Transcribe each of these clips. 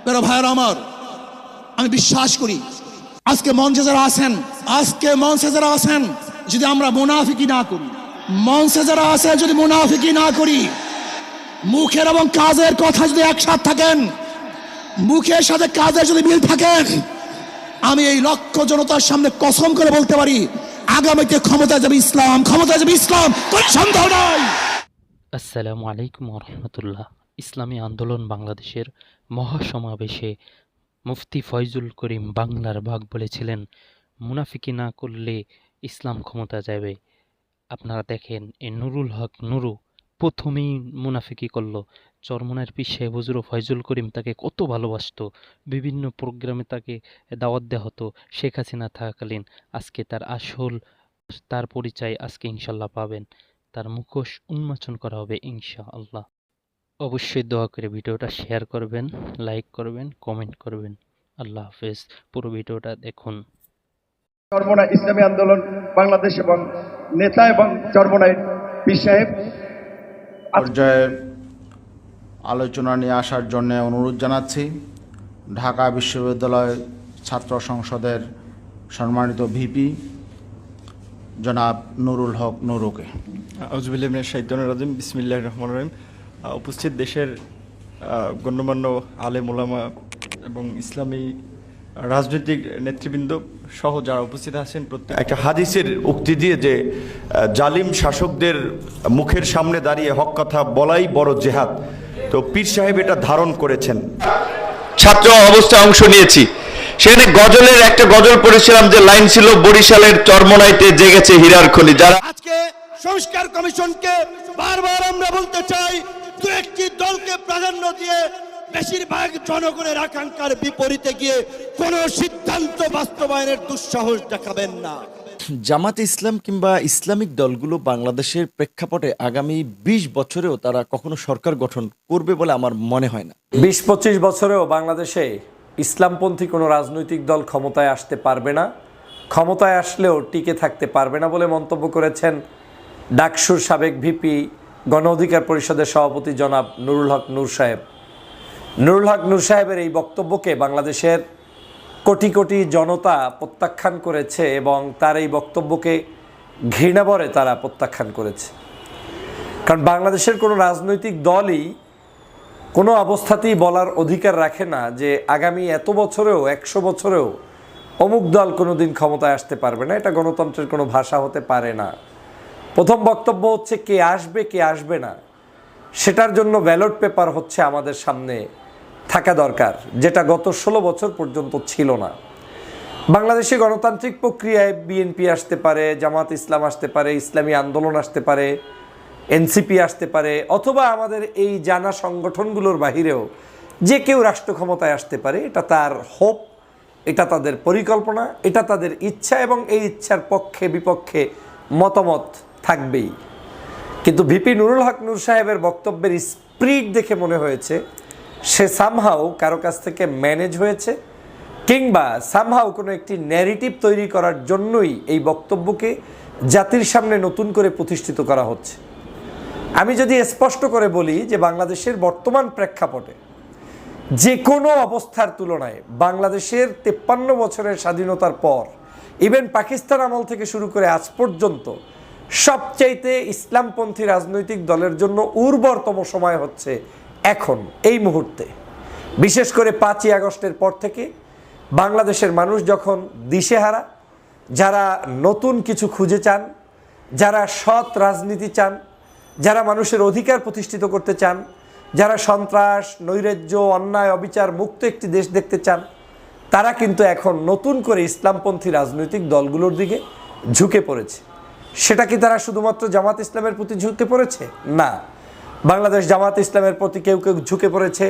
প্রিয় ভাইয়েরা আমার, আমি বিশ্বাস করি আজকে মঞ্চে যারা আছেন যদি আমরা মুনাফিকি না করি, মঞ্চে যারা আছে যদি মুনাফিকি না করি, মুখের এবং কাজের কথা যদি একসাথে থাকেন, মুখের সাথে কাজের যদি মিল থাকেন, আমি এই লক্ষ জনতার সামনে কসম করে বলতে পারি আগামীতে ক্ষমতায় যাবে ইসলাম, কোনো সন্দেহ নাই। আসসালামু আলাইকুম ওয়া রাহমাতুল্লাহ। ইসলামী আন্দোলন বাংলাদেশের মহাসমাবেশে মুফতি ফয়জুল করিম বাংলার বাঘ বলেছিলেন, মুনাফিকি না করলে ইসলাম ক্ষমতা যাবে। আপনারা দেখেন, এই নুরুল হক নুরু প্রথমেই মুনাফিকি করলো। চরমনায়ের পীর সাহেব হুজুর ফয়জুল করিম তাকে কত ভালোবাসতো, বিভিন্ন প্রোগ্রামে তাকে দাওয়াত দেওয়া হতো শেখ হাসিনা থাকাকালীন। আজকে তার পরিচয় আজকে ইনশাল্লাহ পাবেন, তার মুখোশ উন্মোচন করা হবে ইনশাআল্লাহ। অবশ্যই দোয়া করে ভিডিওটা শেয়ার করবেন, লাইক করবেন, কমেন্ট করবেন। আল্লাহ হাফেজ। পুরো ভিডিওটা দেখুন। চরমনায় ইসলামী আন্দোলন বাংলাদেশ এবং নেতা এবং চরমনায়ের পীর সাহেব পর্যায়ে আলোচনা নিয়ে আসার জন্য অনুরোধ জানাচ্ছি ঢাকা বিশ্ববিদ্যালয় ছাত্র সংসদের সম্মানিত ভিপি জনাব নুরুল হক নুরুকে। আউযুবিল্লাহি মিনাশ শাইতানির রাজিম। বিসমিল্লাহির রহমানির রহিম। উপস্থিত দেশের গণ্যমান্য আলেম ওলামা এবং ইসলামী রাজনৈতিক নেতৃবৃন্দ সহ যারা উপস্থিত আছেন, প্রত্যেক একটা হাদিসের উক্তি দিয়ে যে জালিম শাসকদের মুখের সামনে দাঁড়িয়ে হক কথা বলাই বড় জেহাদ, তো পীর সাহেব এটা ধারণ করেছেন। ছাত্র অবস্থায় অংশ নিয়েছি, সেখানে গজলের একটা গজল পড়েছিলাম যে লাইন ছিল, বরিশালের চরমনাইতে জেগেছে হীরার খনি। যারা আজকে সংস্কার কমিশনকে বারবার আমরা বলতে চাই, দু একটি দলকে প্রাধান্য দিয়ে বেশিরভাগ জনগণের আকাঙ্ক্ষার বিপরীতে গিয়ে কোন সিদ্ধান্ত বাস্তবায়নের দুঃসাহস দেখাবেন না। জামাত ইসলাম কিংবা ইসলামিক দলগুলো বাংলাদেশের প্রেক্ষাপটে আগামী ২০ বছরেও তারা কখনো সরকার গঠন করবে বলে আমার মনে হয় না। ২০-২৫ বছরেও বাংলাদেশে ইসলামপন্থী কোনো রাজনৈতিক দল ক্ষমতায় আসতে পারবে না, ক্ষমতায় আসলেও টিকে থাকতে পারবে না বলে মন্তব্য করেছেন ডাকসুর সাবেক ভিপি, গণ অধিকার পরিষদের সভাপতি জনাব নুরুল হক নূর সাহেব। নুরুল হক নূর সাহেবের এই বক্তব্যকে বাংলাদেশের কোটি কোটি জনতা প্রত্যাখ্যান করেছে এবং তার এই বক্তব্যকে ঘৃণাভরে তারা প্রত্যাখ্যান করেছে। কারণ বাংলাদেশের কোনো রাজনৈতিক দলই কোনো অবস্থাতেই বলার অধিকার রাখে না যে আগামী এত বছরেও ১০০ বছরেও অমুক দল কোনো দিন ক্ষমতায় আসতে পারবে না। এটা গণতন্ত্রের কোনো ভাষা হতে পারে না। প্রথম বক্তব্য হচ্ছে কে আসবে কে আসবে না সেটার জন্য ব্যালট পেপার হচ্ছে আমাদের সামনে থাকা দরকার, যেটা গত ১৬ বছর পর্যন্ত ছিল না। বাংলাদেশে গণতান্ত্রিক প্রক্রিয়ায় বিএনপি আসতে পারে, জামাত ইসলাম আসতে পারে, ইসলামী আন্দোলন আসতে পারে, এনসিপি আসতে পারে, অথবা আমাদের এই জানা সংগঠনগুলোর বাহিরেও যে কেউ রাষ্ট্র ক্ষমতায় আসতে পারে। এটা তার হোপ, এটা তাদের পরিকল্পনা, এটা তাদের ইচ্ছা এবং এই ইচ্ছার পক্ষে বিপক্ষে মতামত থাকবেই। কিন্তু ভিপি নুরুল হক নূর সাহেবের বক্তব্যের স্পিরিট দেখে মনে হয়েছে সে সামহাও কারো কাছ থেকে ম্যানেজ হয়েছে, কিংবা সামহাও কোনো একটি ন্যারেটিভ তৈরি করার জন্যই এই বক্তব্যকে জাতির সামনে নতুন করে প্রতিষ্ঠিত করা হচ্ছে। আমি যদি স্পষ্ট করে বলি যে বাংলাদেশের বর্তমান প্রেক্ষাপটে যে কোনো অবস্থার তুলনায় বাংলাদেশের ৫৩ বছরের স্বাধীনতার পর, ইভেন পাকিস্তান আমল থেকে শুরু করে আজ পর্যন্ত সবচাইতে ইসলামপন্থী রাজনৈতিক দলের জন্য উর্বরতম সময় হচ্ছে এখন, এই মুহূর্তে। বিশেষ করে ৫ই আগস্টের পর থেকে বাংলাদেশের মানুষ যখন দিশেহারা, যারা নতুন কিছু খুঁজে চান, যারা সৎ রাজনীতি চান, যারা মানুষের অধিকার প্রতিষ্ঠিত করতে চান, যারা সন্ত্রাস, নৈরাজ্য, অন্যায়, অবিচার মুক্ত একটি দেশ দেখতে চান, তারা কিন্তু এখন নতুন করে ইসলামপন্থী রাজনৈতিক দলগুলোর দিকে ঝুঁকে পড়েছে। সেটা কি তারা শুধুমাত্র জামাত ইসলামের প্রতি ঝুঁকে পড়েছে? না, বাংলাদেশ জামাত ইসলামের প্রতি কেউ কেউ ঝুঁকে পড়েছে,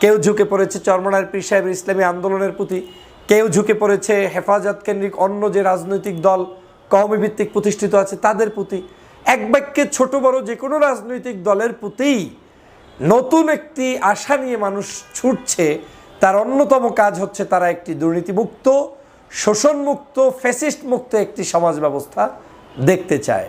কেউ ঝুঁকে পড়েছে চরমনায়ের পীর সাহেবের ইসলামী আন্দোলনের প্রতি, কেউ ঝুঁকে পড়েছে হেফাজত কেন্দ্রিক অন্য যে রাজনৈতিক দল কওমি ভিত্তিক প্রতিষ্ঠিত আছে তাদের প্রতি। এক বাক্যে ছোট বড় যে কোনো রাজনৈতিক দলের প্রতিই নতুন একটি আশা নিয়ে মানুষ ছুটছে। তার অন্যতম কাজ হচ্ছে তারা একটি দুর্নীতিমুক্ত, শোষণমুক্ত, ফ্যাসিস্ট মুক্ত একটি সমাজ ব্যবস্থা দেখতে চায়।